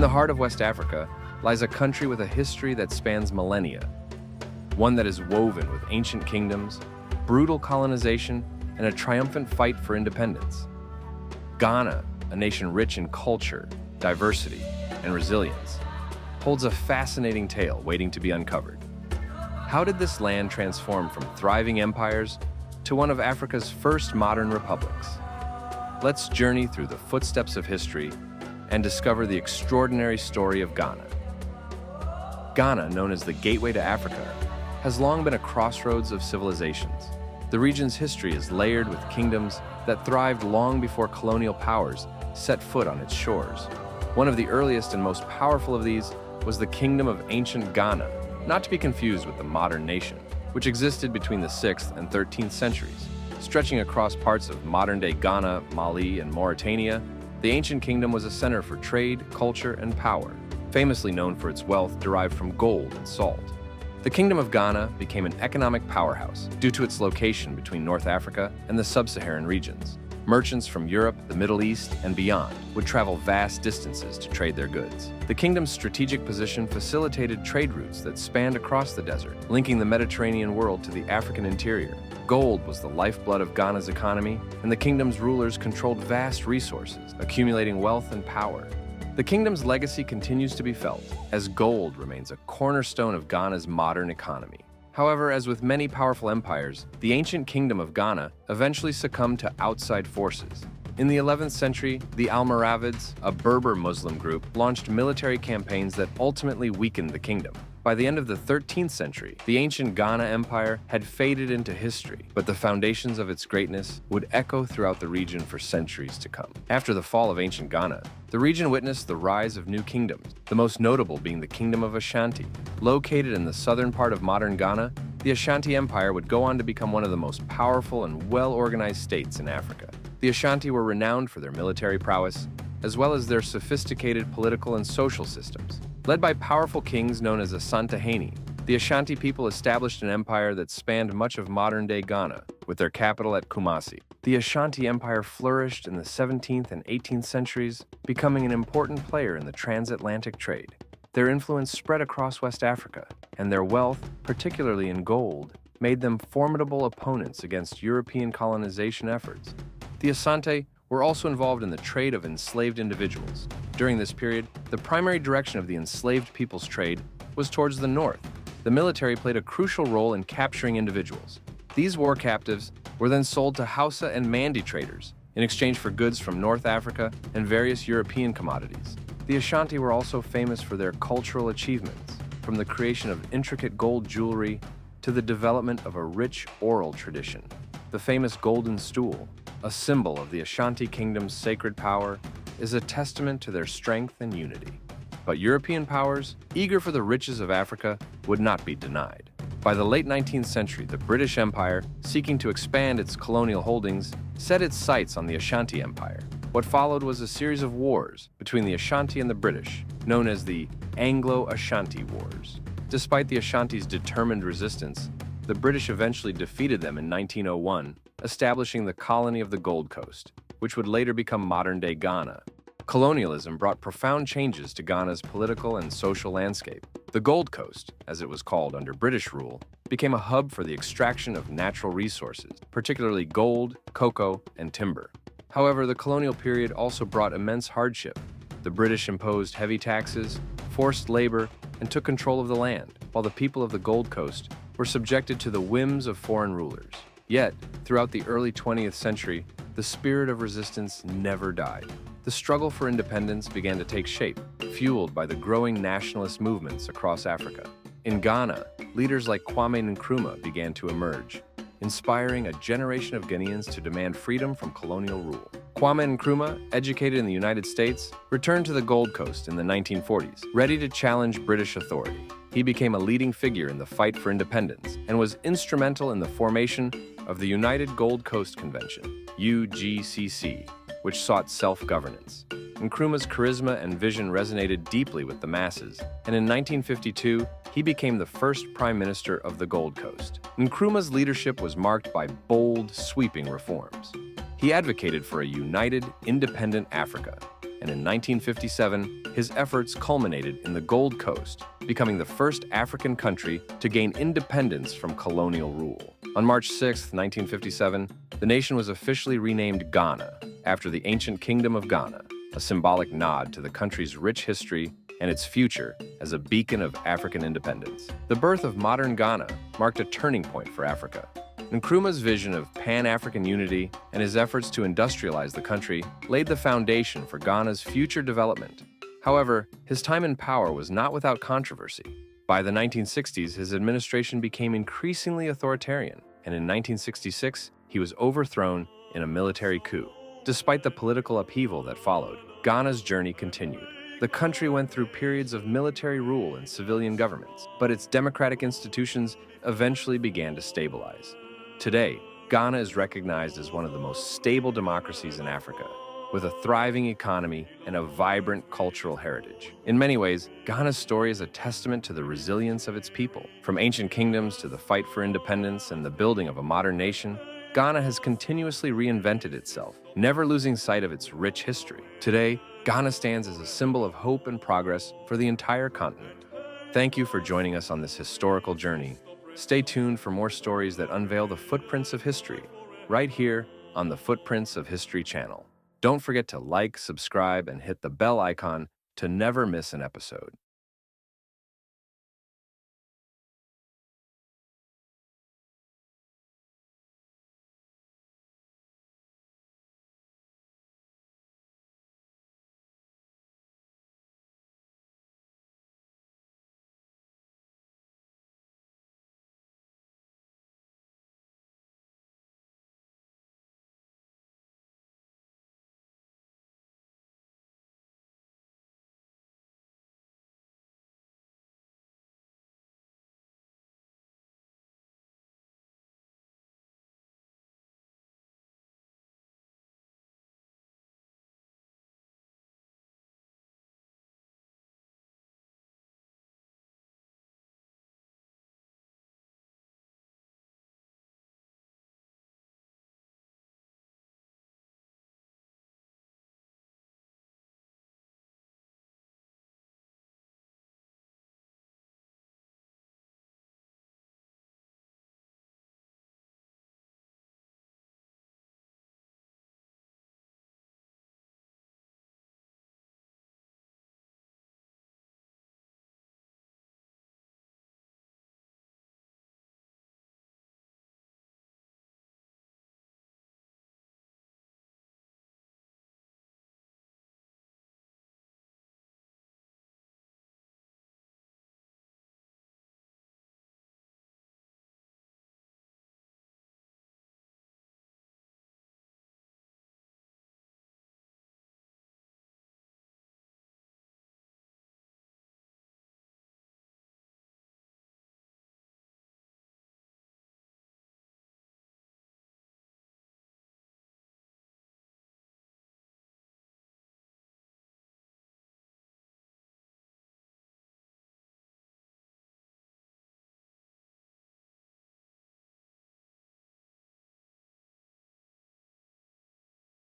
the heart of West Africa lies a country with a history that spans millennia, one that is woven with ancient kingdoms, brutal colonization, and a triumphant fight for independence. Ghana, a nation rich in culture, diversity, and resilience, holds a fascinating tale waiting to be uncovered. How did this land transform from thriving empires to one of Africa's first modern republics? Let's journey through the footsteps of history and discover the extraordinary story of Ghana. Ghana, known as the Gateway to Africa, has long been a crossroads of civilizations. The region's history is layered with kingdoms that thrived long before colonial powers set foot on its shores. One of the earliest and most powerful of these was the Kingdom of Ancient Ghana, not to be confused with the modern nation, which existed between the 6th and 13th centuries. Stretching across parts of modern-day Ghana, Mali, and Mauritania, the ancient kingdom was a center for trade, culture, and power, famously known for its wealth derived from gold and salt. The Kingdom of Ghana became an economic powerhouse due to its location between North Africa and the sub-Saharan regions. Merchants from Europe, the Middle East, and beyond would travel vast distances to trade their goods. The kingdom's strategic position facilitated trade routes that spanned across the desert, linking the Mediterranean world to the African interior. Gold was the lifeblood of Ghana's economy, and the kingdom's rulers controlled vast resources, accumulating wealth and power. The kingdom's legacy continues to be felt, as gold remains a cornerstone of Ghana's modern economy. However, as with many powerful empires, the ancient kingdom of Ghana eventually succumbed to outside forces. In the 11th century, the Almoravids, a Berber Muslim group, launched military campaigns that ultimately weakened the kingdom. By the end of the 13th century, the ancient Ghana Empire had faded into history, but the foundations of its greatness would echo throughout the region for centuries to come. After the fall of ancient Ghana, the region witnessed the rise of new kingdoms, the most notable being the Kingdom of Ashanti. Located in the southern part of modern Ghana, the Ashanti Empire would go on to become one of the most powerful and well-organized states in Africa. The Ashanti were renowned for their military prowess, as well as their sophisticated political and social systems. Led by powerful kings known as Asantehene, the Ashanti people established an empire that spanned much of modern-day Ghana, with their capital at Kumasi. The Ashanti Empire flourished in the 17th and 18th centuries, becoming an important player in the transatlantic trade. Their influence spread across West Africa, and their wealth, particularly in gold, made them formidable opponents against European colonization efforts. The Asante were also involved in the trade of enslaved individuals. During this period, the primary direction of the enslaved people's trade was towards the north. The military played a crucial role in capturing individuals. These war captives were then sold to Hausa and Mandi traders in exchange for goods from North Africa and various European commodities. The Ashanti were also famous for their cultural achievements, from the creation of intricate gold jewelry to the development of a rich oral tradition. The famous golden stool, a symbol of the Ashanti Kingdom's sacred power, is a testament to their strength and unity. But European powers, eager for the riches of Africa, would not be denied. By the late 19th century, the British Empire, seeking to expand its colonial holdings, set its sights on the Ashanti Empire. What followed was a series of wars between the Ashanti and the British, known as the Anglo-Ashanti Wars. Despite the Ashanti's determined resistance, the British eventually defeated them in 1901, establishing the colony of the Gold Coast, which would later become modern-day Ghana. Colonialism brought profound changes to Ghana's political and social landscape. The Gold Coast, as it was called under British rule, became a hub for the extraction of natural resources, particularly gold, cocoa, and timber. However, the colonial period also brought immense hardship. The British imposed heavy taxes, forced labor, and took control of the land, while the people of the Gold Coast were subjected to the whims of foreign rulers. Yet, throughout the early 20th century, the spirit of resistance never died. The struggle for independence began to take shape, fueled by the growing nationalist movements across Africa. In Ghana, leaders like Kwame Nkrumah began to emerge, inspiring a generation of Ghanaians to demand freedom from colonial rule. Kwame Nkrumah, educated in the United States, returned to the Gold Coast in the 1940s, ready to challenge British authority. He became a leading figure in the fight for independence and was instrumental in the formation of the United Gold Coast Convention, UGCC, which sought self-governance. Nkrumah's charisma and vision resonated deeply with the masses, and in 1952, he became the first Prime Minister of the Gold Coast. Nkrumah's leadership was marked by bold, sweeping reforms. He advocated for a united, independent Africa and in 1957, his efforts culminated in the Gold Coast, becoming the first African country to gain independence from colonial rule. On March 6, 1957, the nation was officially renamed Ghana, after the ancient Kingdom of Ghana, a symbolic nod to the country's rich history and its future as a beacon of African independence. The birth of modern Ghana marked a turning point for Africa. Nkrumah's vision of Pan-African unity and his efforts to industrialize the country laid the foundation for Ghana's future development. However, his time in power was not without controversy. By the 1960s, his administration became increasingly authoritarian, and in 1966, he was overthrown in a military coup. Despite the political upheaval that followed, Ghana's journey continued. The country went through periods of military rule and civilian governments, but its democratic institutions eventually began to stabilize. Today, Ghana is recognized as one of the most stable democracies in Africa, with a thriving economy and a vibrant cultural heritage. In many ways, Ghana's story is a testament to the resilience of its people. From ancient kingdoms to the fight for independence and the building of a modern nation, Ghana has continuously reinvented itself, never losing sight of its rich history. Today, Ghana stands as a symbol of hope and progress for the entire continent. Thank you for joining us on this historical journey. Stay tuned for more stories that unveil the footprints of history, right here on the Footprints of History channel. Don't forget to like, subscribe, and hit the bell icon to never miss an episode.